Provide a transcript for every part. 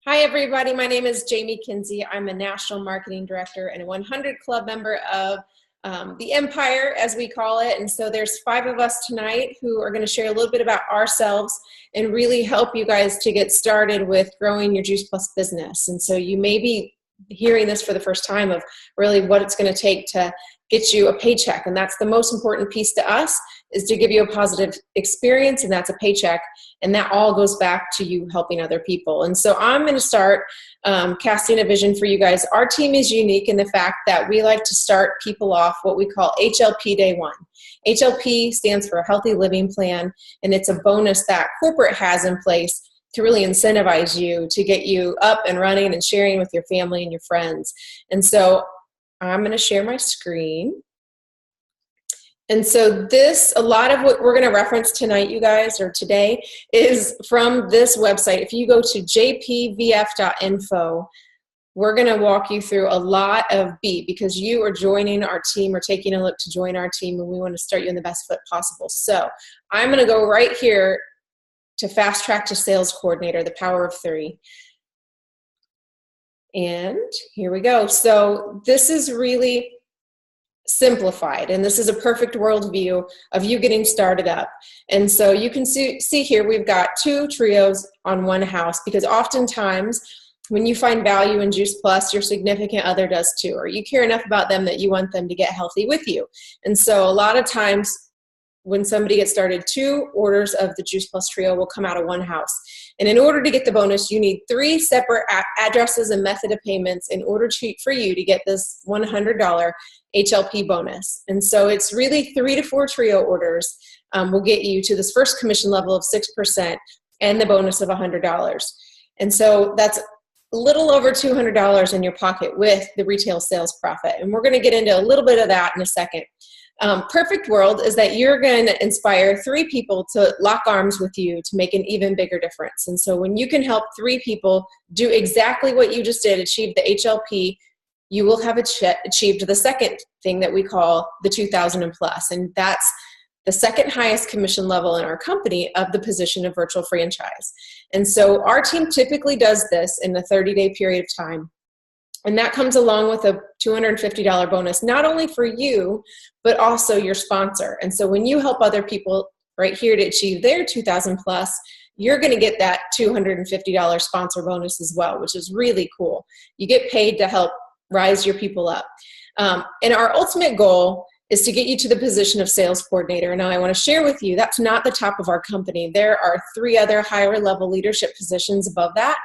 Hi, everybody. My name is Jamie Kinsey. I'm a National Marketing Director and a 100 Club member of the Empire, as we call it. And so there's 5 of us tonight who are going to share a little bit about ourselves and really help you guys to get started with growing your Juice Plus business. And so you may be hearing this for the first time of really what it's going to take to get you a paycheck. And that's the most important piece to us, is to give you a positive experience, and that's a paycheck. And that all goes back to you helping other people. And so I'm going to start casting a vision for you guys. Our team is unique in the fact that we like to start people off what we call HLP Day 1. HLP stands for a Healthy Living Plan, and it's a bonus that corporate has in place to really incentivize you to get you up and running and sharing with your family and your friends. And so I'm going to share my screen. And so a lot of what we're going to reference tonight, you guys, or today, is from this website. If you go to jpvf.info, we're going to walk you through a lot of beat, because you are joining our team or taking a look to join our team, and we want to start you in the best foot possible. So I'm going to go right here to Fast Track to Sales Coordinator, the power of 3. And here we go. So this is really simplified, and this is a perfect worldview of you getting started up. And so you can see here we've got 2 trios on one house, because oftentimes when you find value in Juice Plus, your significant other does too, or you care enough about them that you want them to get healthy with you. And so a lot of times when somebody gets started, 2 orders of the Juice Plus trio will come out of one house. And in order to get the bonus, you need 3 separate addresses and method of payments in order for you to get this $100 HLP bonus. And so it's really 3 to 4 trio orders will get you to this first commission level of 6% and the bonus of $100. And so that's a little over $200 in your pocket with the retail sales profit. And we're going to get into a little bit of that in a second. Perfect world is that you're going to inspire 3 people to lock arms with you to make an even bigger difference. And so when you can help 3 people do exactly what you just did, achieve the HLP, you will have achieved the second thing that we call the 2,000 and plus. And that's the second highest commission level in our company of the position of virtual franchise. And so our team typically does this in a 30-day period of time. And that comes along with a $250 bonus, not only for you, but also your sponsor. And so when you help other people right here to achieve their 2,000 plus, you're going to get that $250 sponsor bonus as well, which is really cool. You get paid to help rise your people up. And our ultimate goal is to get you to the position of sales coordinator. And now I want to share with you, that's not the top of our company. There are 3 other higher level leadership positions above that.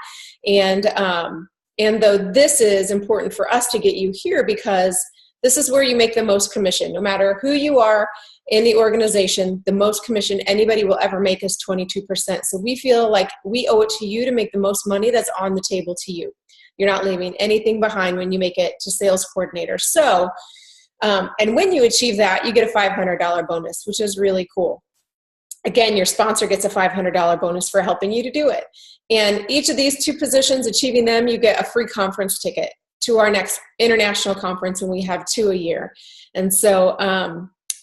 And though this is important for us to get you here, because this is where you make the most commission. No matter who you are in the organization, the most commission anybody will ever make is 22%. So we feel like we owe it to you to make the most money that's on the table to you. You're not leaving anything behind when you make it to sales coordinator. So, and when you achieve that, you get a $500 bonus, which is really cool. Again, your sponsor gets a $500 bonus for helping you to do it. And each of these 2 positions, achieving them, you get a free conference ticket to our next international conference, and we have 2 a year. And so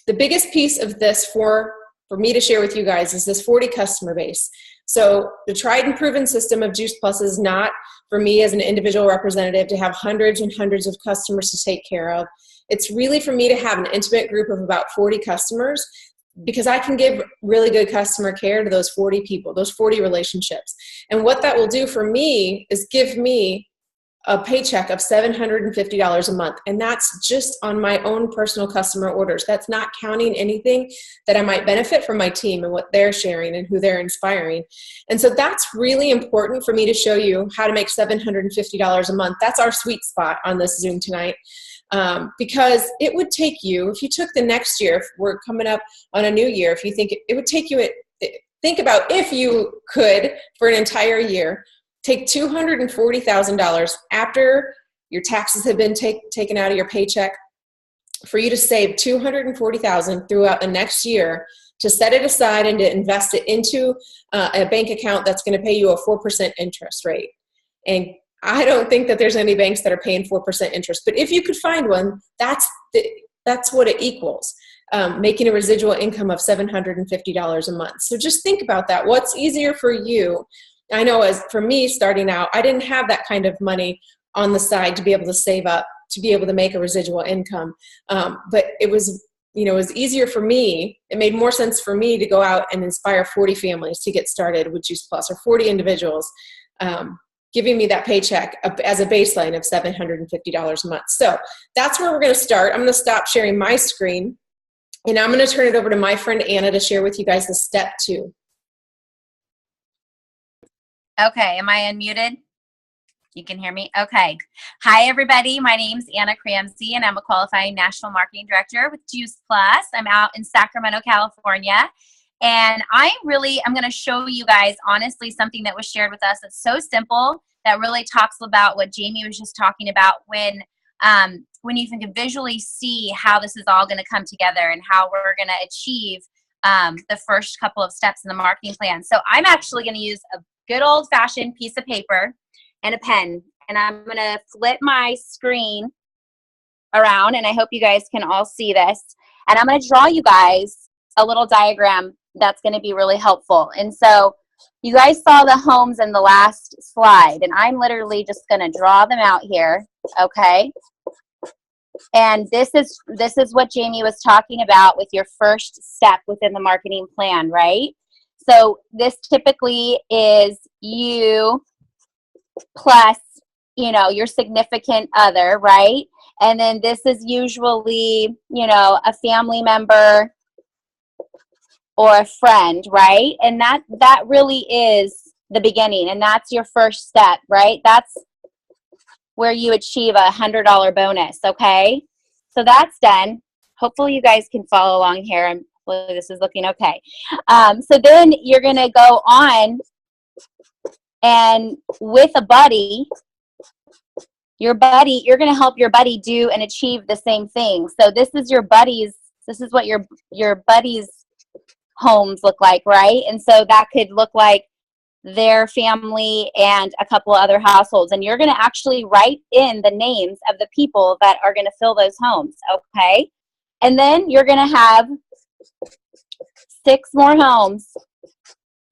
the biggest piece of this for me to share with you guys is this 40 customer base. So the tried and proven system of Juice Plus is not for me as an individual representative to have hundreds and hundreds of customers to take care of. It's really for me to have an intimate group of about 40 customers, because I can give really good customer care to those 40 people, those 40 relationships. And what that will do for me is give me a paycheck of $750 a month. And that's just on my own personal customer orders. That's not counting anything that I might benefit from my team and what they're sharing and who they're inspiring. And so that's really important for me to show you how to make $750 a month. That's our sweet spot on this Zoom tonight. Because it would take you, if you took the next year, if we're coming up on a new year, if you think it would take you, think about if you could, for an entire year, take $240,000 after your taxes have been taken out of your paycheck, for you to save $240,000 throughout the next year, to set it aside and to invest it into a bank account that's going to pay you a 4% interest rate. And I don't think that there's any banks that are paying 4% interest, but if you could find one, that's what it equals, making a residual income of $750 a month. So just think about that. What's easier for you I know as for me starting out, I didn't have that kind of money on the side to be able to save up, to be able to make a residual income. But it was, you know, it was easier for me. It made more sense for me to go out and inspire 40 families to get started with Juice Plus, or 40 individuals, giving me that paycheck as a baseline of $750 a month. So that's where we're going to start. I'm going to stop sharing my screen, and I'm going to turn it over to my friend Anna to share with you guys the step 2. Okay, am I unmuted? You can hear me? Okay. Hi, everybody. My name's Anna Cramsey, and I'm a qualifying national marketing director with Juice Plus. I'm out in Sacramento, California. And I'm going to show you guys, honestly, something that was shared with us that's so simple that really talks about what Jamie was just talking about when you can visually see how this is all going to come together and how we're going to achieve the first couple of steps in the marketing plan. So I'm actually going to use a good old-fashioned piece of paper and a pen, and I'm going to flip my screen around, and I hope you guys can all see this. And I'm going to draw you guys a little diagram that's going to be really helpful. And so you guys saw the homes in the last slide, and I'm literally just going to draw them out here, okay? And this is what Jamie was talking about with your first step within the marketing plan, right? So this typically is you plus, you know, your significant other, right? And then this is usually, you know, a family member or a friend, right? And that really is the beginning, and that's your first step, right? That's where you achieve a $100 bonus, okay? So that's done. Hopefully you guys can follow along here. Hopefully this is looking okay. So then you're going to go on, and with a buddy, you're going to help your buddy do and achieve the same thing. So this is what your buddies' homes look like, right? And so that could look like their family and a couple of other households. And you're going to actually write in the names of the people that are going to fill those homes, okay? And then you're going to have 6 more homes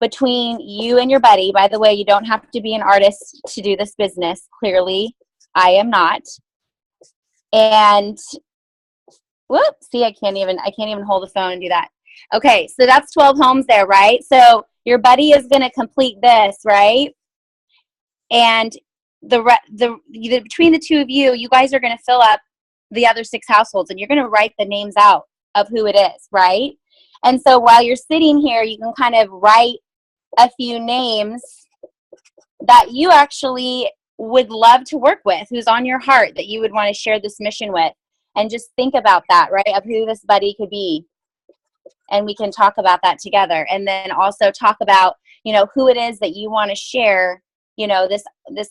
between you and your buddy. By the way, you don't have to be an artist to do this business. Clearly, I am not. And whoops, see, I can't even hold the phone and do that. Okay, so that's 12 homes there, right? So your buddy is going to complete this, right? And between the two of you, you guys are going to fill up the other 6 households, and you're going to write the names out of who it is, right? And so while you're sitting here, you can kind of write a few names that you actually would love to work with, who's on your heart, that you would want to share this mission with. And just think about that, right, of who this buddy could be. And we can talk about that together. And then also talk about, you know, who it is that you want to share, you know, this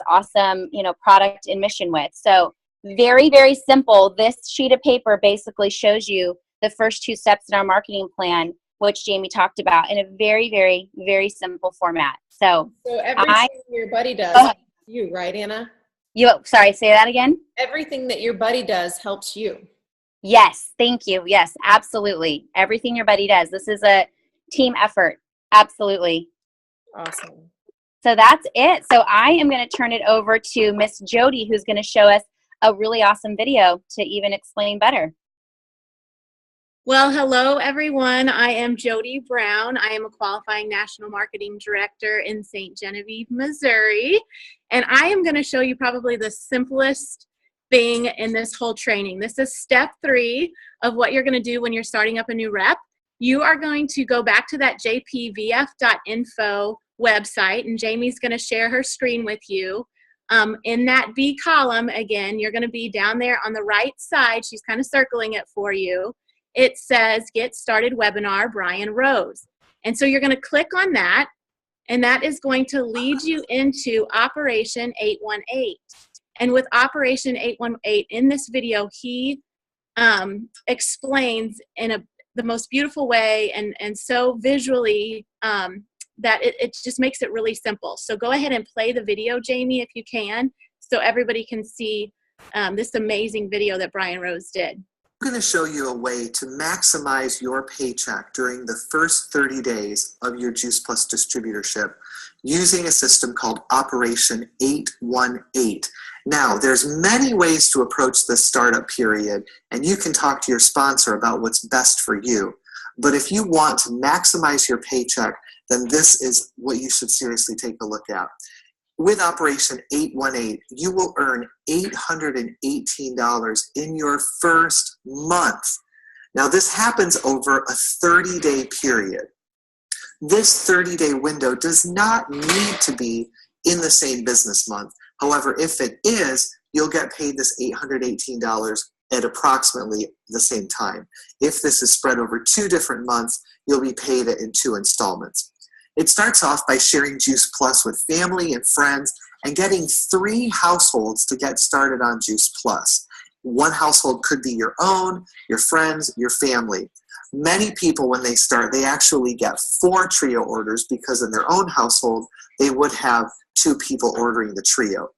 awesome, you know, product and mission with. So very, very simple. This sheet of paper basically shows you the first 2 steps in our marketing plan, which Jamie talked about, in a very, very, very simple format. So everything your buddy does, you, right, Anna? Sorry, say that again? Everything that your buddy does helps you. Yes, thank you. Yes, absolutely. Everything your buddy does. This is a team effort. Absolutely. Awesome. So that's it. So I am going to turn it over to Miss Jody, who's going to show us a really awesome video to even explain better. Well, hello, everyone. I am Jody Brown. I am a qualifying national marketing director in St. Genevieve, Missouri. And I am going to show you probably the simplest thing in this whole training. This is step 3 of what you're going to do when you're starting up a new rep. You are going to go back to that jpvf.info website, and Jamie's going to share her screen with you. In that B column, again, you're going to be down there on the right side. She's kind of circling it for you. It says Get Started Webinar Brian Rose. And so you're going to click on that, and that is going to lead you into Operation 818. And with Operation 818, in this video, he explains in the most beautiful way and so visually that it just makes it really simple. So go ahead and play the video, Jamie, if you can, so everybody can see this amazing video that Brian Rose did. I'm going to show you a way to maximize your paycheck during the first 30 days of your Juice Plus distributorship using a system called Operation 818. Now, there's many ways to approach this startup period, and you can talk to your sponsor about what's best for you. But if you want to maximize your paycheck, then this is what you should seriously take a look at. With Operation 818, you will earn $818 in your first month. Now, this happens over a 30-day period. This 30-day window does not need to be in the same business month. However, if it is, you'll get paid this $818 at approximately the same time. If this is spread over 2 different months, you'll be paid it in 2 installments. It starts off by sharing Juice Plus with family and friends and getting 3 households to get started on Juice Plus. One household could be your own, your friends, your family. Many people, when they start, they actually get 4 trio orders because in their own household, they would have 2 people ordering the trio.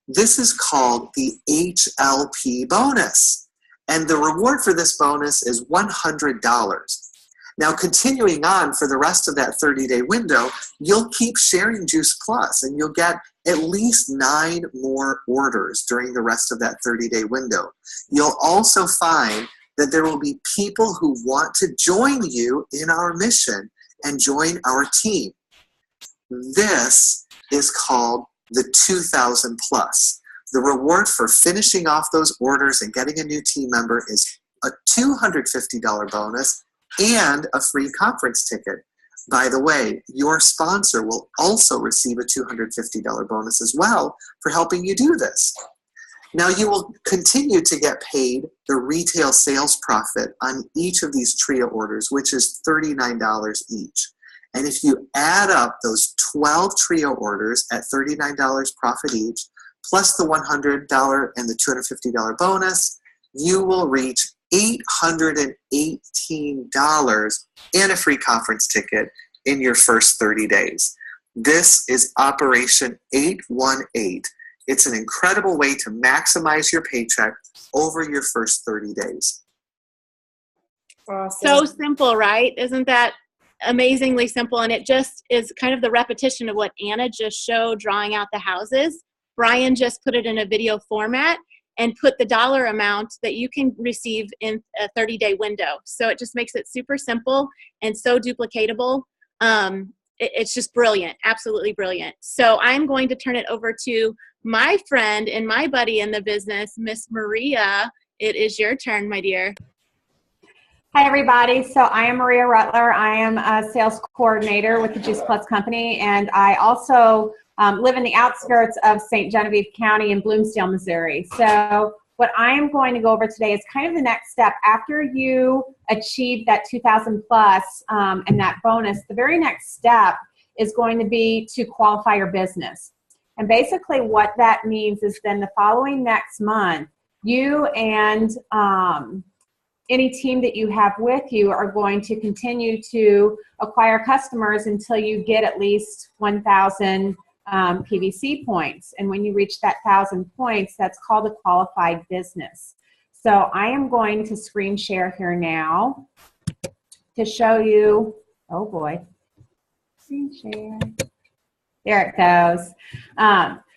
This is called the HLP bonus. And the reward for this bonus is $100. Now, continuing on for the rest of that 30-day window, you'll keep sharing Juice Plus, and you'll get at least 9 more orders during the rest of that 30-day window. You'll also find that there will be people who want to join you in our mission and join our team. This is called the 2000 Plus. The reward for finishing off those orders and getting a new team member is a $250 bonus and a free conference ticket. By the way, your sponsor will also receive a $250 bonus as well for helping you do this. Now, you will continue to get paid the retail sales profit on each of these trio orders, which is $39 each. And if you add up those 12 trio orders at $39 profit each, plus the $100 and the $250 bonus, you will reach $818 and a free conference ticket in your first 30 days. This is Operation 818. It's an incredible way to maximize your paycheck over your first 30 days. Awesome. So simple, right? Isn't that amazingly simple? And it just is kind of the repetition of what Anna just showed, drawing out the houses. Brian just put it in a video format and put the dollar amount that you can receive in a 30-day window. So it just makes it super simple and so duplicatable. It's just brilliant, absolutely brilliant. So I'm going to turn it over to my friend and my buddy in the business, Miss Maria. It is your turn, my dear. Hi, everybody. So I am Maria Rutler. I am a sales coordinator with the Juice Plus company, and I also live in the outskirts of St. Genevieve County in Bloomsdale, Missouri. So what I am going to go over today is kind of the next step. After you achieve that 2,000 plus and that bonus, the very next step is going to be to qualify your business. And basically what that means is then the following next month, you and any team that you have with you are going to continue to acquire customers until you get at least 1,000 PVC points. And when you reach that 1,000 points, that's called a qualified business. So I am going to screen share here now to show you, oh boy, screen share. There it goes.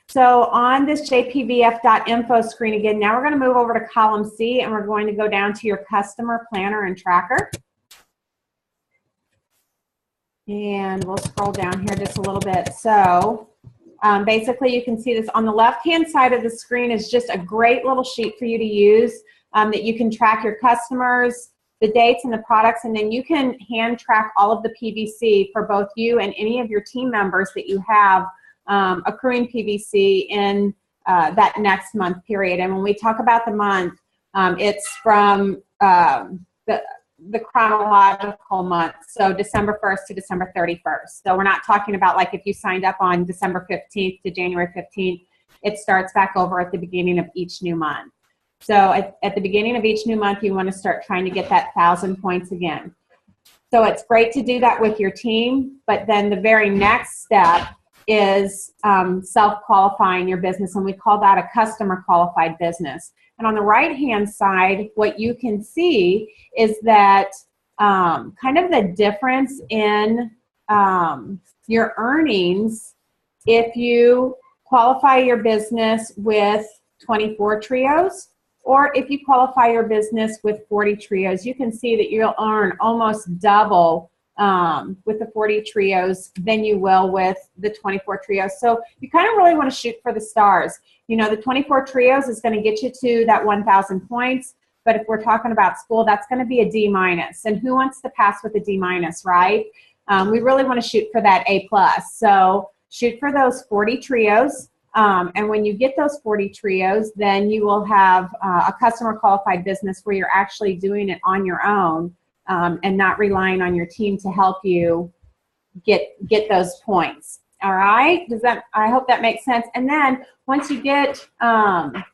So on this jpvf.info screen again, now we're going to move over to column C, and we're going to go down to your customer planner and tracker. And we'll scroll down here just a little bit. So basically you can see this on the left-hand side of the screen is just a great little sheet for you to use that you can track your customers, the dates and the products, and then you can hand track all of the PVC for both you and any of your team members that you have accruing PVC in that next month period. And when we talk about the month, it's from the chronological month, so December 1st to December 31st. So we're not talking about like if you signed up on December 15th to January 15th, it starts back over at the beginning of each new month. So at the beginning of each new month, you want to start trying to get that 1,000 points again. So it's great to do that with your team, but then the very next step is self-qualifying your business, and we call that a customer qualified business. And on the right-hand side, what you can see is that kind of the difference in your earnings if you qualify your business with 24 trios, or if you qualify your business with 40 trios, you can see that you'll earn almost double with the 40 trios than you will with the 24 trios. So you kind of really want to shoot for the stars. You know, the 24 trios is going to get you to that 1,000 points. But if we're talking about school, that's going to be a D-. And who wants to pass with a D-, right? We really want to shoot for that A+. So shoot for those 40 trios. And when you get those 40 trios, then you will have a customer qualified business where you're actually doing it on your own and not relying on your team to help you get those points. All right? I hope that makes sense. And then once you get that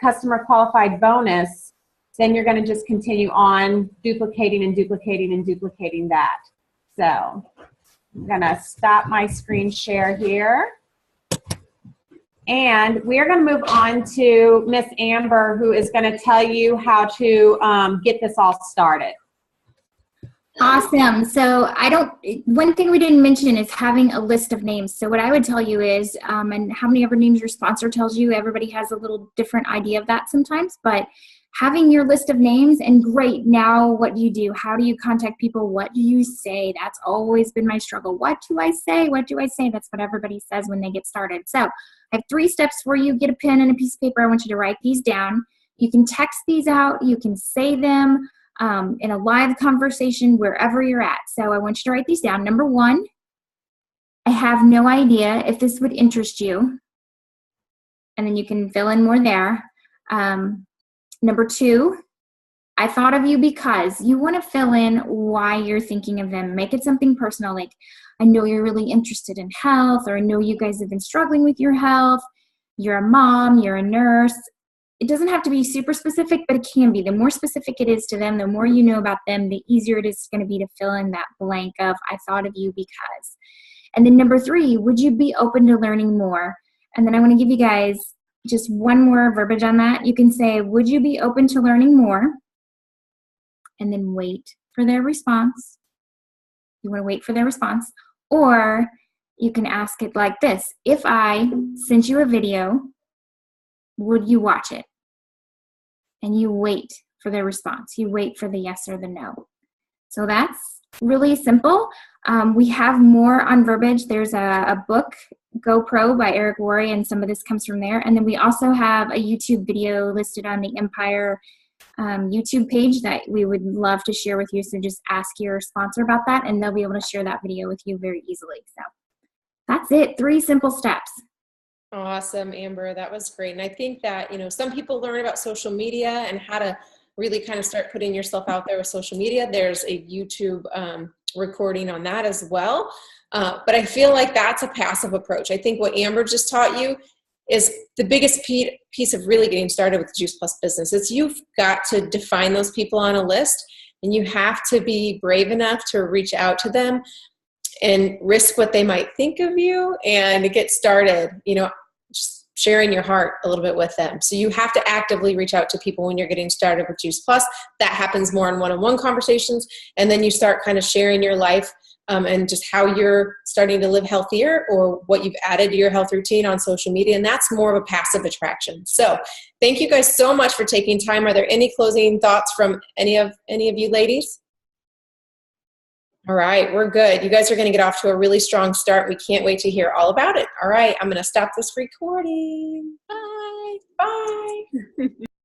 customer qualified bonus, then you're going to just continue on duplicating and duplicating and duplicating that. So I'm going to stop my screen share here. And we are going to move on to Miss Amber, who is going to tell you how to get this all started. Awesome. So one thing we didn't mention is having a list of names. So what I would tell you is, and how many ever names your sponsor tells you, everybody has a little different idea of that sometimes, but having your list of names, and great, now what do you do? How do you contact people? What do you say? That's always been my struggle. What do I say? What do I say? That's what everybody says when they get started. So I have 3 steps for you. Get a pen and a piece of paper. I want you to write these down. You can text these out. You can say them in a live conversation wherever you're at. So I want you to write these down. Number 1, I have no idea if this would interest you. And then you can fill in more there. Number 2, I thought of you because. You want to fill in why you're thinking of them. Make it something personal, like I know you're really interested in health, or I know you guys have been struggling with your health. You're a mom, you're a nurse. It doesn't have to be super specific, but it can be. The more specific it is to them, the more you know about them, the easier it is going to be to fill in that blank of I thought of you because. And then number 3, would you be open to learning more? And then I want to give you guys just one more verbiage on that. You can say, would you be open to learning more? And then wait for their response. You want to wait for their response. Or you can ask it like this. If I sent you a video, would you watch it? And you wait for their response. You wait for the yes or the no. So that's really simple. We have more on verbiage. There's a book, GoPro by Eric Worre, and some of this comes from there. And then we also have a YouTube video listed on the Empire YouTube page that we would love to share with you. So just ask your sponsor about that, and they'll be able to share that video with you very easily. So that's it. 3 simple steps. Awesome, Amber. That was great. And I think that, some people learn about social media and how to really kind of start putting yourself out there with social media. There's a YouTube recording on that as well. But I feel like that's a passive approach. I think what Amber just taught you is the biggest piece of really getting started with the Juice Plus business. Is you've got to define those people on a list, and you have to be brave enough to reach out to them and risk what they might think of you and get started, just sharing your heart a little bit with them. So you have to actively reach out to people when you're getting started with Juice Plus. That happens more in one-on-one conversations. And then you start kind of sharing your life and just how you're starting to live healthier or what you've added to your health routine on social media. And that's more of a passive attraction. So thank you guys so much for taking time. Are there any closing thoughts from any of you ladies? All right, we're good. You guys are going to get off to a really strong start. We can't wait to hear all about it. All right, I'm going to stop this recording. Bye. Bye.